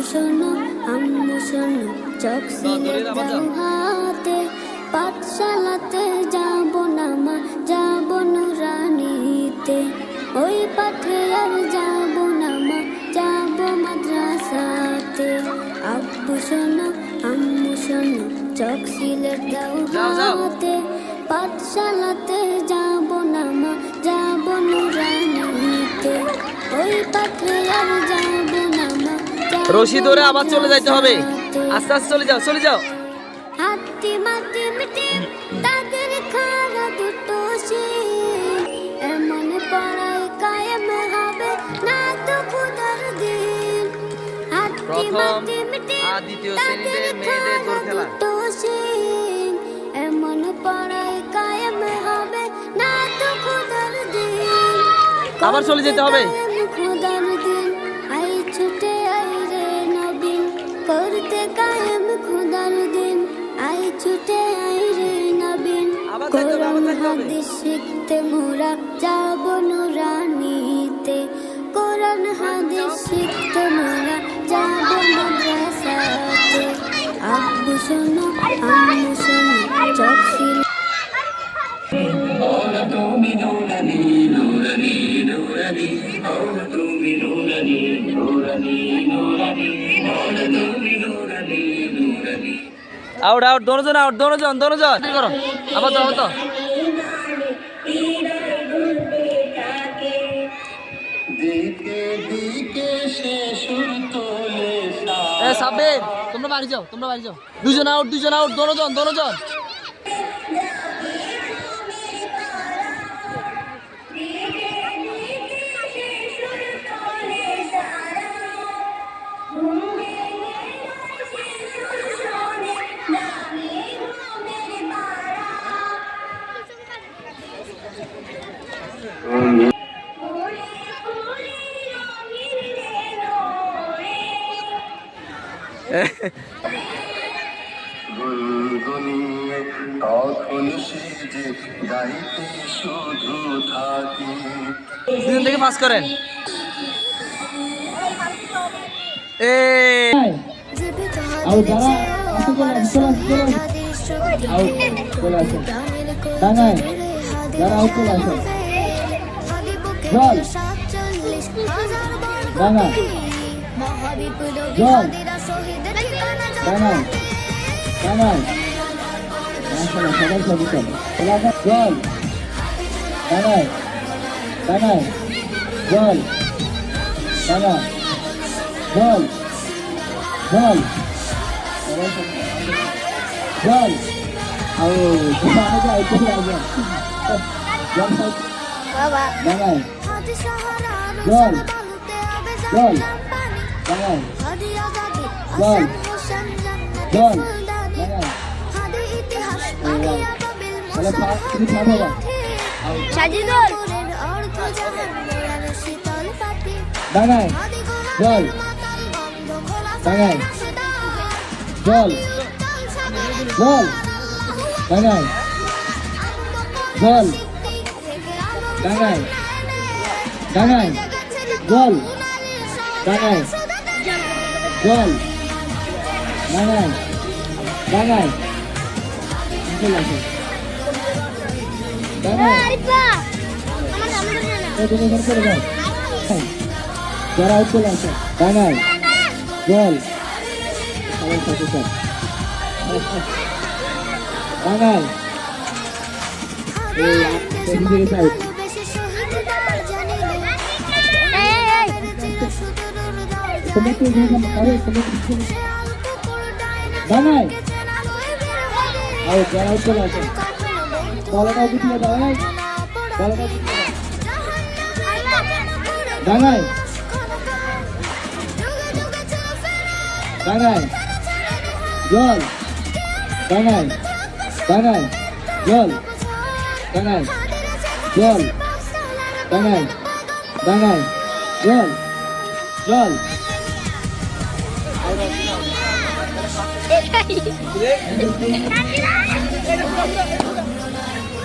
শোনো আম্মু শোনো চোখ সিলেট দাও হাতে পাঠশালাতে যাব না মা যাব নুরানিতে ওই পাঠে আর যাব না মা যাব মাদ্রাসাতে আব্বু শোনো আম্মু শোনো চোখ সিলেট দাও হাতে পাঠশালাতে যাব না মা যাব নুরানিতে ওই পাঠে আর যাব না মা রশি ধরে আবার চলে যাইতে হবে আস্তে আস্তে চলে যাও হাতি মাটি মিটি তাদের খারা দুটো শির এমন পড়াই কায়েম হবে না তো খুদার দিন হাতি মাটি মিটি দ্বিতীয় শ্রেণীতে মেয়েদের দৌড় খেলা দুটো শির এমন পড়াই কায়েম হবে না তো খুদার দিন আবার চলে যেতে হবে খুদার দিন আই ছুটে আই রে নবীন করতে কায়েম খুদার দিন আই ছুটে আই রে নবীন কোরআন হাদিস শিখতে মোরা যাব নুরানিতে কোরআন হাদিস শিখতে মোরা যাব মাদ্রাসাতে আব্বু শোনো আম্মু শোনো চোখ সিলেট তুমি নুরানি নুরানি নুরানি তুমি নুরানি নুরানি নুরানি তুমি নুরানি নুরানি আউট দোনো জন কি করো আবার তো দিকে দিকে সে সুর তোলে সাব্বির তোমরা বাড়ি যাও দুজন আউট দোনো জন তখন সে যে গাইতে শুধু থাকি দুজন থেকে পাস করেন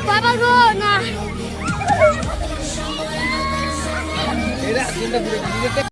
বাবা গো না